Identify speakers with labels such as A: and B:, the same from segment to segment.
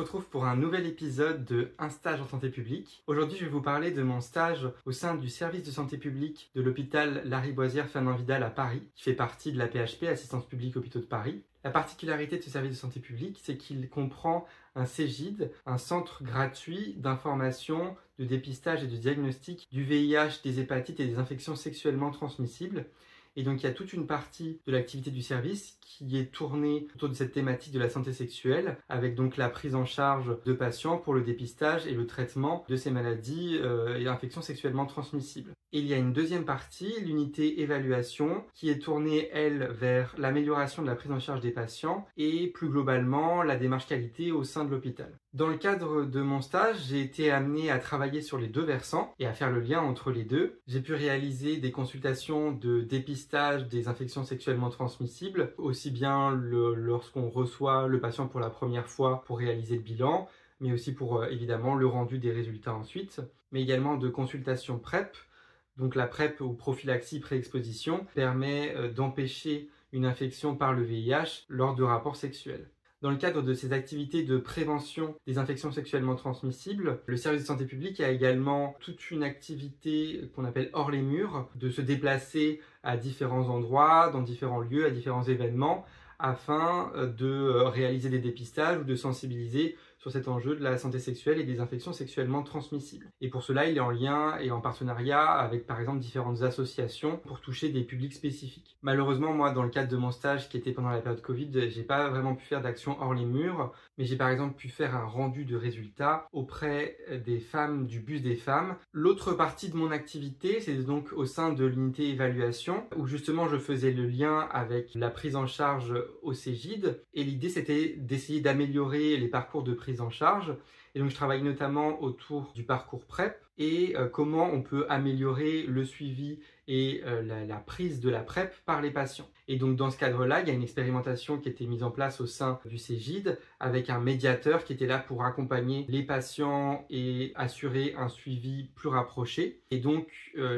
A: retrouve pour un nouvel épisode de Un stage en santé publique. Aujourd'hui, je vais vous parler de mon stage au sein du service de santé publique de l'hôpital Lariboisière Fernand Vidal à Paris, qui fait partie de la l'AP-HP, Assistance publique hôpitaux de Paris. La particularité de ce service de santé publique, c'est qu'il comprend un CEGID, un centre gratuit d'information, de dépistage et de diagnostic du VIH, des hépatites et des infections sexuellement transmissibles. Et donc il y a toute une partie de l'activité du service qui est tournée autour de cette thématique de la santé sexuelle, avec donc la prise en charge de patients pour le dépistage et le traitement de ces maladies et infections sexuellement transmissibles. Et il y a une deuxième partie, l'unité évaluation, qui est tournée, elle, vers l'amélioration de la prise en charge des patients et plus globalement la démarche qualité au sein de l'hôpital. Dans le cadre de mon stage, j'ai été amené à travailler sur les deux versants et à faire le lien entre les deux. J'ai pu réaliser des consultations de dépistage des infections sexuellement transmissibles, aussi bien lorsqu'on reçoit le patient pour la première fois pour réaliser le bilan, mais aussi pour évidemment le rendu des résultats ensuite, mais également de consultations PrEP. Donc la PrEP ou prophylaxie pré-exposition permet d'empêcher une infection par le VIH lors de rapports sexuels. Dans le cadre de ces activités de prévention des infections sexuellement transmissibles, le service de santé publique a également toute une activité qu'on appelle hors les murs, de se déplacer à différents endroits, dans différents lieux, à différents événements, afin de réaliser des dépistages ou de sensibiliser sur cet enjeu de la santé sexuelle et des infections sexuellement transmissibles. Et pour cela, il est en lien et en partenariat avec par exemple différentes associations pour toucher des publics spécifiques. Malheureusement, moi, dans le cadre de mon stage qui était pendant la période Covid, j'ai pas vraiment pu faire d'action hors les murs, mais j'ai par exemple pu faire un rendu de résultats auprès des femmes du bus des femmes. L'autre partie de mon activité, c'est donc au sein de l'unité évaluation, où justement je faisais le lien avec la prise en charge au CEGID, et l'idée c'était d'essayer d'améliorer les parcours de prise en charge. Et donc je travaille notamment autour du parcours PrEP et comment on peut améliorer le suivi et la prise de la PrEP par les patients. Et donc dans ce cadre-là, il y a une expérimentation qui a été mise en place au sein du CEGID avec un médiateur qui était là pour accompagner les patients et assurer un suivi plus rapproché. Et donc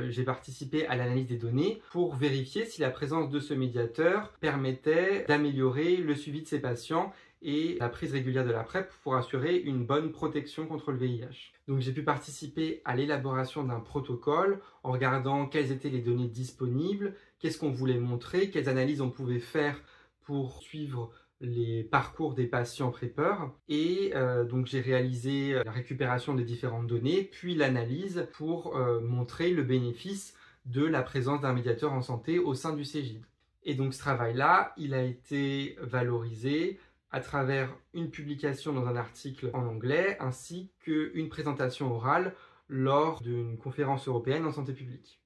A: j'ai participé à l'analyse des données pour vérifier si la présence de ce médiateur permettait d'améliorer le suivi de ces patients et la prise régulière de la PrEP pour assurer une bonne protection contre le VIH. Donc j'ai pu participer à l'élaboration d'un protocole en regardant quelles étaient les données disponibles, qu'est-ce qu'on voulait montrer, quelles analyses on pouvait faire pour suivre les parcours des patients PrEPeurs. Et donc j'ai réalisé la récupération des différentes données, puis l'analyse pour montrer le bénéfice de la présence d'un médiateur en santé au sein du CEGID. Et donc ce travail-là, il a été valorisé à travers une publication dans un article en anglais ainsi qu'une présentation orale lors d'une conférence européenne en santé publique.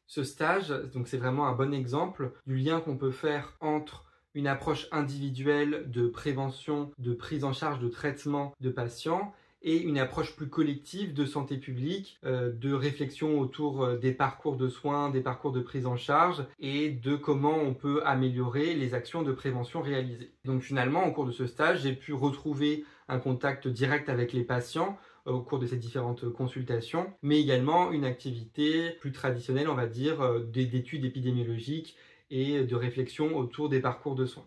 A: Ce stage, donc c'est vraiment un bon exemple du lien qu'on peut faire entre une approche individuelle de prévention, de prise en charge, de traitement de patients et une approche plus collective de santé publique, de réflexion autour des parcours de soins, des parcours de prise en charge et de comment on peut améliorer les actions de prévention réalisées. Donc finalement, au cours de ce stage, j'ai pu retrouver un contact direct avec les patients au cours de ces différentes consultations, mais également une activité plus traditionnelle, on va dire, d'études épidémiologiques et de réflexion autour des parcours de soins.